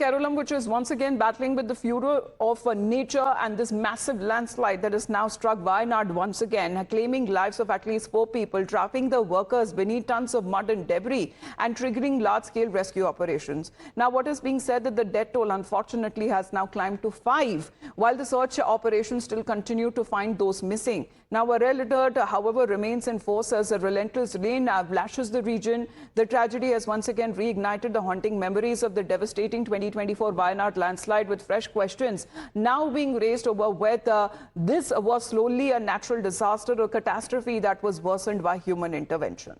Kerala, which is once again battling with the fury of nature and this massive landslide that has now struck Wayanad once again, claiming lives of at least 4 people, trapping the workers beneath tons of mud and debris and triggering large-scale rescue operations. Now, what is being said that the death toll, unfortunately, has now climbed to 5, while the search operations still continue to find those missing. Now, a red alert, however, remains in force as a relentless rain lashes the region. The tragedy has once again reignited the haunting memories of the devastating 2024 Wayanad landslide, with fresh questions now being raised over whether this was solely a natural disaster or catastrophe that was worsened by human intervention.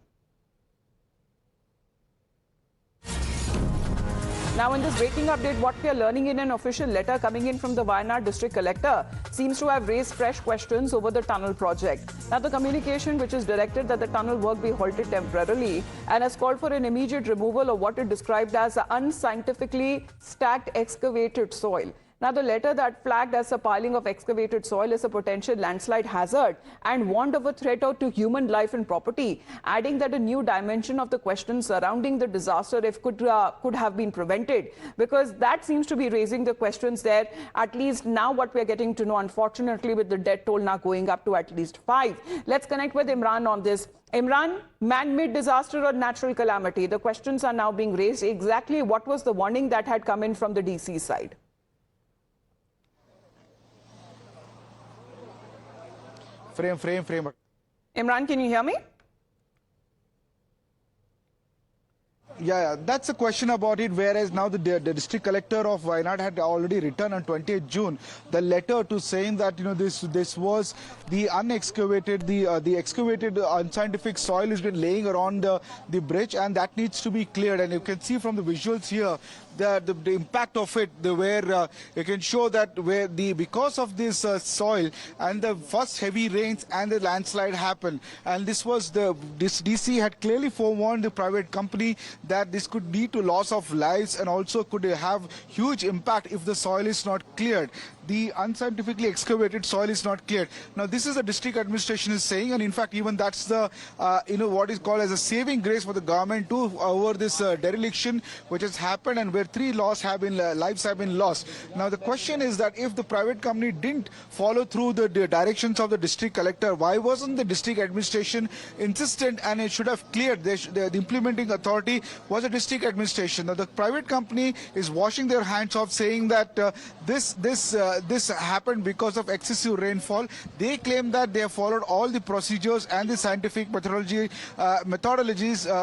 Now, in this breaking update, what we are learning in an official letter coming in from the Wayanad District Collector seems to have raised fresh questions over the tunnel project. Now, the communication, which is directed that the tunnel work be halted temporarily and has called for an immediate removal of what it described as unscientifically stacked excavated soil. Now, the letter that flagged as a piling of excavated soil is a potential landslide hazard and warned of a threat to human life and property, adding that a new dimension of the question surrounding the disaster if could have been prevented, because that seems to be raising the questions there. At least now what we are getting to know, unfortunately, with the death toll now going up to at least 5. Let's connect with Imran on this. Imran, man-made disaster or natural calamity? The questions are now being raised. Exactly what was the warning that had come in from the DC side? Frame. Imran, can you hear me? Yeah, that's a question about it, whereas now the district collector of Wayanad had already written on 20th June the letter to saying that, you know, this was the unexcavated, the excavated unscientific soil has been laying around the bridge, and that needs to be cleared. And you can see from the visuals here the impact of it, where you can show that where because of this soil and the first heavy rains and the landslide happened, and this DC had clearly forewarned the private company that this could lead to loss of lives and also could have huge impact if the soil is not cleared. The unscientifically excavated soil is not cleared. Now, this is the district administration is saying, and in fact, even that's the what is called as a saving grace for the government to over this dereliction which has happened, and where 3 lives have been lost. Now, the question is that if the private company didn't follow through the directions of the district collector, why wasn't the district administration insistent and it should have cleared? The implementing authority was a district administration. Now, the private company is washing their hands off, saying that this happened because of excessive rainfall. They claim that they have followed all the procedures and the scientific methodologies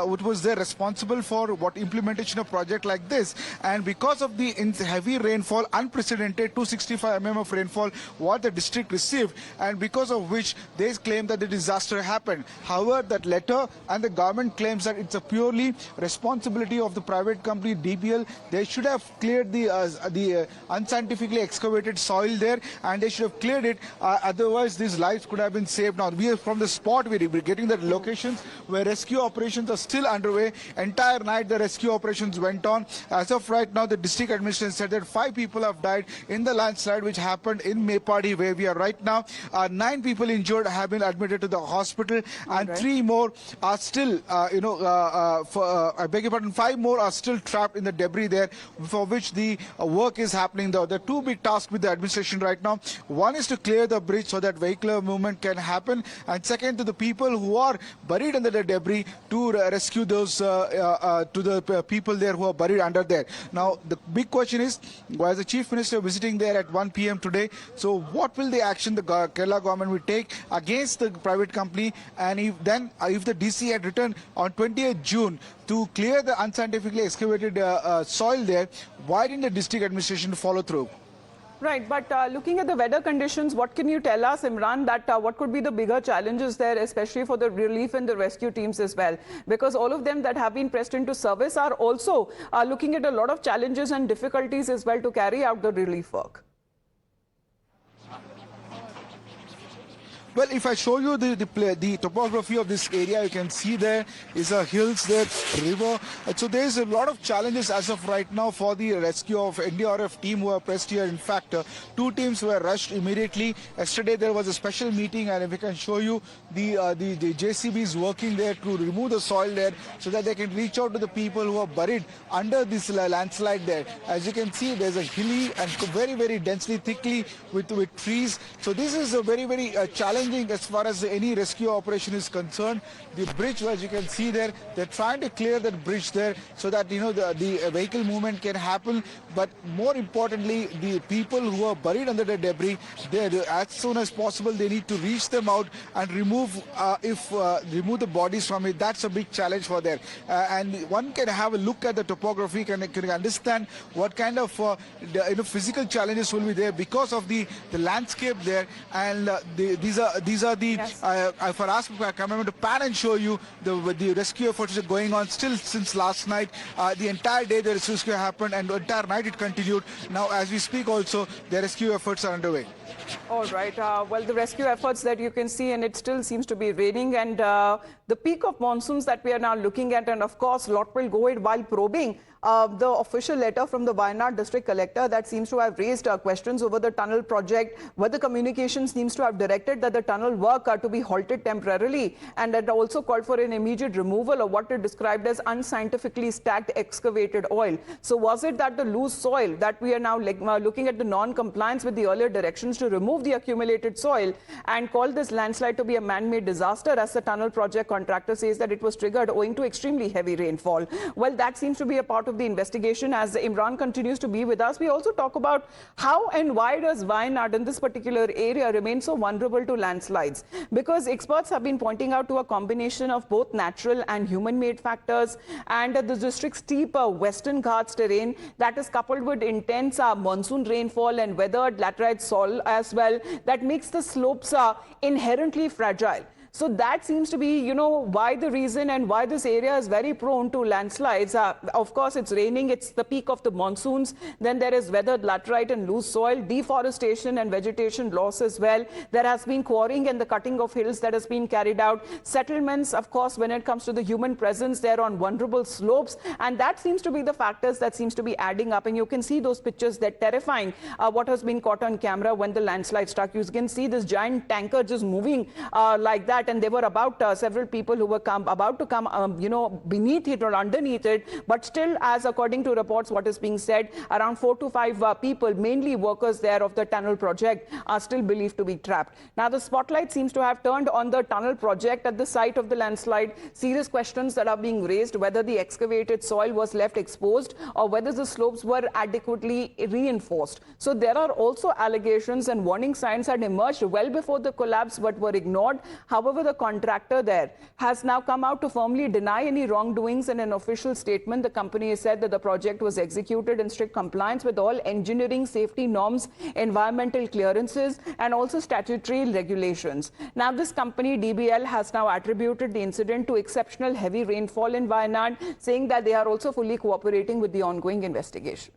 which was there responsible for what implementation of project like this. And because of the heavy rainfall, unprecedented 265 mm of rainfall what the district received, and because of which they claim that the disaster happened. However, that letter and the government claims that it's a purely responsibility of the private company DBL. They should have cleared the unscientifically excavated soil there, and they should have cleared it. Otherwise, these lives could have been saved. Now, we are from the spot. We're getting the locations where rescue operations are still underway. Entire night, the rescue operations went on. As of right now, the district administration said that 5 people have died in the landslide which happened in Mepadi, where we are right now. 9 people injured have been admitted to the hospital, and 3 more are still, I beg your pardon, 5 more are still trapped in the debris there, for which the work is happening. There are 2 big tasks with the administration right now. One is to clear the bridge so that vehicular movement can happen, and second, to the people who are buried under the debris, to rescue those to the people there who are buried under there. Now, the big question is, was the Chief Minister visiting there at 1 p.m. today? So what will the action the Kerala government will take against the private company? And if the DC had returned on 20th June to clear the unscientifically excavated soil there, why didn't the district administration follow through? Right, but looking at the weather conditions, what can you tell us, Imran, that what could be the bigger challenges there, especially for the relief and the rescue teams as well? Because all of them that have been pressed into service are also looking at a lot of challenges and difficulties as well to carry out the relief work. Well, if I show you the topography of this area, you can see there is a hills there, river. So there's a lot of challenges as of right now for the rescue of NDRF team who are pressed here. In fact, two teams were rushed immediately. Yesterday there was a special meeting, and if I can show you the JCBs working there to remove the soil there so that they can reach out to the people who are buried under this landslide there. As you can see, there's a hilly and very, very densely, thickly with trees. So this is a very, very challenging as far as any rescue operation is concerned. The bridge, as you can see there, they're trying to clear that bridge there so that, you know, the vehicle movement can happen. But more importantly, the people who are buried under the debris, as soon as possible, they need to reach them out and remove the bodies from it. That's a big challenge for there. And one can have a look at the topography, can understand what kind of physical challenges will be there because of the landscape there. And these are the yes. if I ask my cameraman to pan and show you the rescue efforts are going on still since last night. The entire day the rescue happened, and the entire night it continued. Now as we speak also, the rescue efforts are underway. All right. Well, the rescue efforts that you can see, and it still seems to be raining, and the peak of monsoons that we are now looking at, and of course, lot will go in while probing the official letter from the Wayanad District Collector that seems to have raised questions over the tunnel project, where the communication seems to have directed that the tunnel work are to be halted temporarily, and that also called for an immediate removal of what it described as unscientifically stacked excavated oil. So was it that the loose soil that we are now looking at the non-compliance with the earlier directions to remove the accumulated soil and call this landslide to be a man-made disaster, as the tunnel project contractor says that it was triggered owing to extremely heavy rainfall? Well, that seems to be a part of the investigation. As Imran continues to be with us, we also talk about how and why does Wayanad in this particular area remain so vulnerable to landslides, because experts have been pointing out to a combination of both natural and human-made factors, and the district's steep western Ghats terrain that is coupled with intense monsoon rainfall and weathered laterite soil as well, that makes the slopes inherently fragile. So that seems to be, you know, why the reason and why this area is very prone to landslides. Of course, it's raining. It's the peak of the monsoons. Then there is weathered laterite and loose soil, deforestation and vegetation loss as well. There has been quarrying and the cutting of hills that has been carried out. Settlements, of course, when it comes to the human presence, they're on vulnerable slopes. And that seems to be the factors that seems to be adding up. And you can see those pictures, they're terrifying, what has been caught on camera when the landslide struck. You can see this giant tanker just moving like that. And there were about several people who were about to come, you know, beneath it or underneath it. But still, as according to reports, what is being said, around 4 to 5 people, mainly workers there of the tunnel project, are still believed to be trapped. Now, the spotlight seems to have turned on the tunnel project at the site of the landslide. Serious questions that are being raised, whether the excavated soil was left exposed or whether the slopes were adequately reinforced. So there are also allegations and warning signs had emerged well before the collapse but were ignored. However, the contractor there has now come out to firmly deny any wrongdoings. In an official statement, the company has said that the project was executed in strict compliance with all engineering safety norms, environmental clearances, and also statutory regulations. Now, this company, DBL, has now attributed the incident to exceptional heavy rainfall in Wayanad, saying that they are also fully cooperating with the ongoing investigation.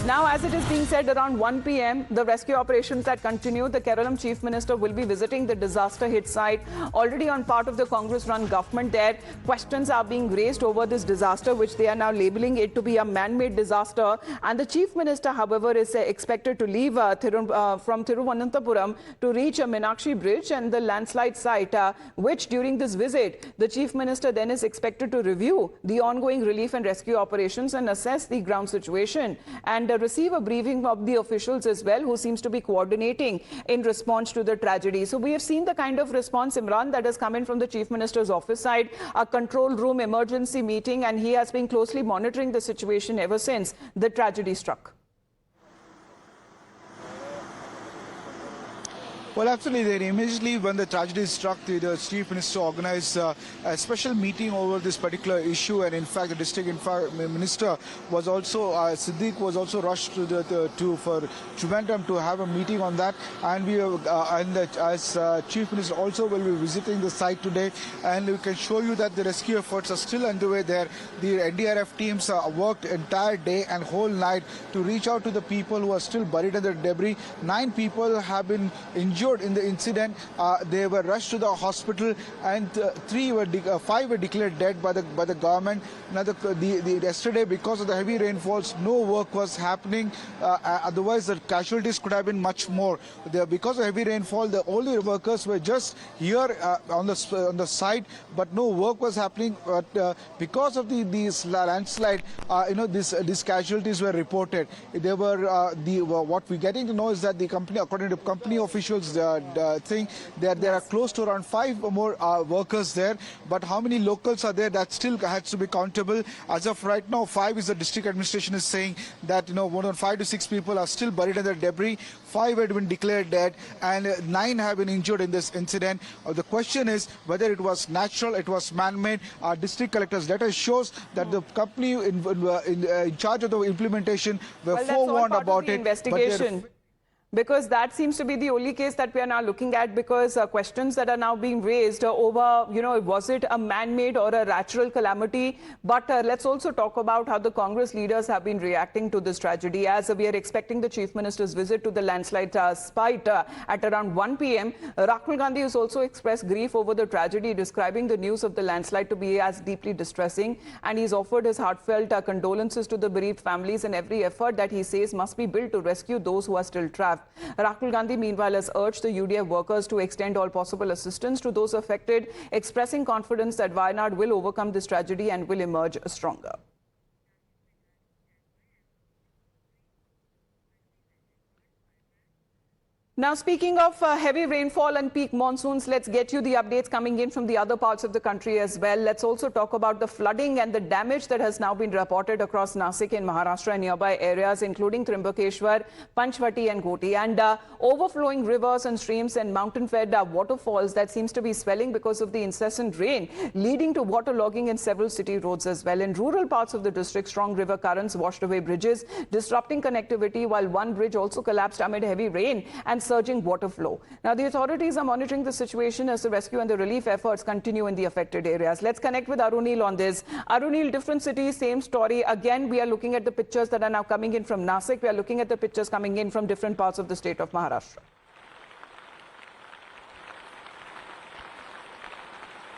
Now, as it is being said, around 1 p.m., the rescue operations that continue. The Kerala Chief Minister will be visiting the disaster-hit site. Already on part of the Congress-run government there, questions are being raised over this disaster, which they are now labeling it to be a man-made disaster. And the Chief Minister, however, is expected to leave from Thiruvananthapuram to reach Meenakshi Bridge and the landslide site, which during this visit, the Chief Minister then is expected to review the ongoing relief and rescue operations and assess the ground situation, and receive a briefing of the officials as well, who seems to be coordinating in response to the tragedy. So we have seen the kind of response, Imran, that has come in from the Chief Minister's office side, a control room emergency meeting, and he has been closely monitoring the situation ever since the tragedy struck. Well, absolutely. Then immediately when the tragedy struck, the Chief Minister organized a special meeting over this particular issue, and in fact, the District Minister was also Siddiq was also rushed to for Trivandrum to have a meeting on that, and as Chief Minister also will be visiting the site today, and we can show you that the rescue efforts are still underway there. The NDRF teams worked entire day and whole night to reach out to the people who are still buried under debris. 9 people have been injured in the incident. They were rushed to the hospital, and 5 were declared dead by the government. Now, yesterday, because of the heavy rainfalls, no work was happening. Otherwise, the casualties could have been much more. Because of heavy rainfall, the only workers were just here on the site, but no work was happening. But because of these landslide, these casualties were reported. They were what we're getting to know is that the company, according to company officials, think that there are close to around 5 more workers there. But how many locals are there? That still has to be countable. As of right now, 5 is the district administration is saying that more than 5 to 6 people are still buried under debris. 5 had been declared dead, and 9 have been injured in this incident. The question is whether it was natural, it was man-made. Our district collector's letter shows that the company in charge of the implementation were forewarned about it. Investigation. Because that seems to be the only case that we are now looking at, because questions that are now being raised over, was it a man-made or a natural calamity? But let's also talk about how the Congress leaders have been reacting to this tragedy. As we are expecting the Chief Minister's visit to the landslide site at around 1 p.m., Rahul Gandhi has also expressed grief over the tragedy, describing the news of the landslide to be as deeply distressing. And he's offered his heartfelt condolences to the bereaved families and every effort that he says must be built to rescue those who are still trapped. Rahul Gandhi, meanwhile, has urged the UDF workers to extend all possible assistance to those affected, expressing confidence that Wayanad will overcome this tragedy and will emerge stronger. Now, speaking of heavy rainfall and peak monsoons, let's get you the updates coming in from the other parts of the country as well. Let's also talk about the flooding and the damage that has now been reported across Nasik in Maharashtra and nearby areas, including Trimbakeshwar, Panchvati and Ghoti, and overflowing rivers and streams and mountain-fed waterfalls that seems to be swelling because of the incessant rain, leading to waterlogging in several city roads as well. In rural parts of the district, strong river currents washed away bridges, disrupting connectivity, while one bridge also collapsed amid heavy rain and surging water flow. Now, the authorities are monitoring the situation as the rescue and the relief efforts continue in the affected areas. Let's connect with Arunil on this. Arunil, different cities, same story. Again, we are looking at the pictures that are now coming in from Nasik. We are looking at the pictures coming in from different parts of the state of Maharashtra.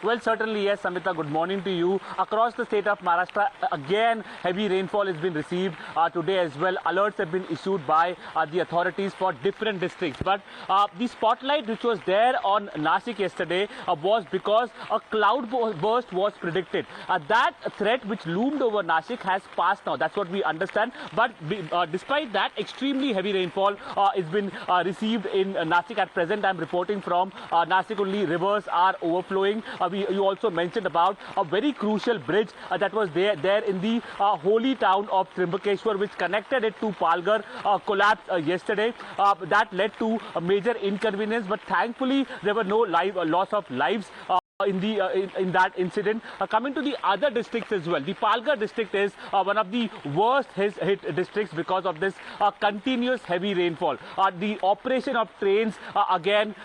Well, certainly, yes, Samita, good morning to you. Across the state of Maharashtra, again, heavy rainfall has been received today as well. Alerts have been issued by the authorities for different districts. But the spotlight which was there on Nasik yesterday was because a cloud burst was predicted. That threat which loomed over Nasik has passed now. That's what we understand. But despite that, extremely heavy rainfall has been received in Nasik. At present, I'm reporting from Nasik. Only rivers are overflowing. You also mentioned about a very crucial bridge that was there in the holy town of Trimbakeshwar, which connected it to Palghar, collapsed yesterday. That led to a major inconvenience, but thankfully there were no loss of lives in that incident. Coming to the other districts as well, the Palghar district is one of the worst hit districts because of this continuous heavy rainfall. The operation of trains again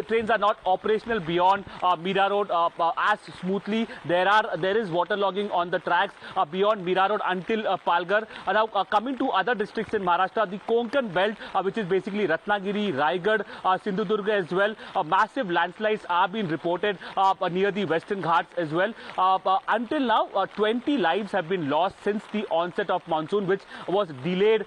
trains are not operational beyond Mira Road as smoothly. There is waterlogging on the tracks beyond Mira Road until Palghar. Now coming to other districts in Maharashtra, the Konkan belt, which is basically Ratnagiri, Raigad, Sindhudurga as well, massive landslides are being reported near the Western Ghats as well. Until now, 20 lives have been lost since the onset of monsoon, which was delayed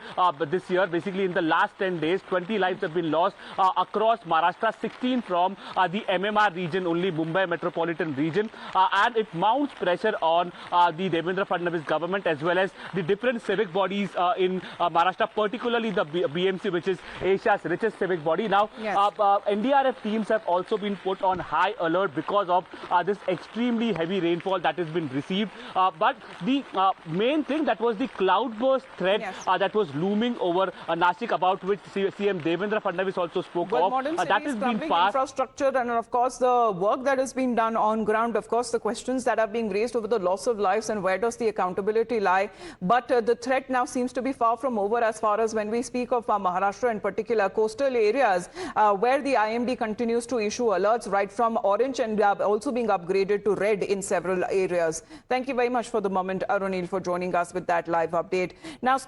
this year. Basically, in the last 10 days, 20 lives have been lost across Maharashtra, 16 from the MMR region, only Mumbai metropolitan region. And it mounts pressure on the Devendra Fadnavis government as well as the different civic bodies in Maharashtra, particularly the BMC, which is Asia's richest civic body. Now, yes. NDRF teams have also been put on high alert because of this extremely heavy rainfall that has been received. But the main thing, that was the cloudburst threat that was looming over Nashik, about which CM Devendra Fadnavis also spoke Well, of. modern That cities, has been crumbling passed. infrastructure, and of course the work that is being done on ground, of course the questions that are being raised over the loss of lives and where does the accountability lie. But the threat now seems to be far from over, as far as when we speak of Maharashtra, in particular coastal areas where the IMD continues to issue alerts right from orange and also being upgraded to red in several areas. Thank you very much for the moment, Arunil, for joining us with that live update. Now,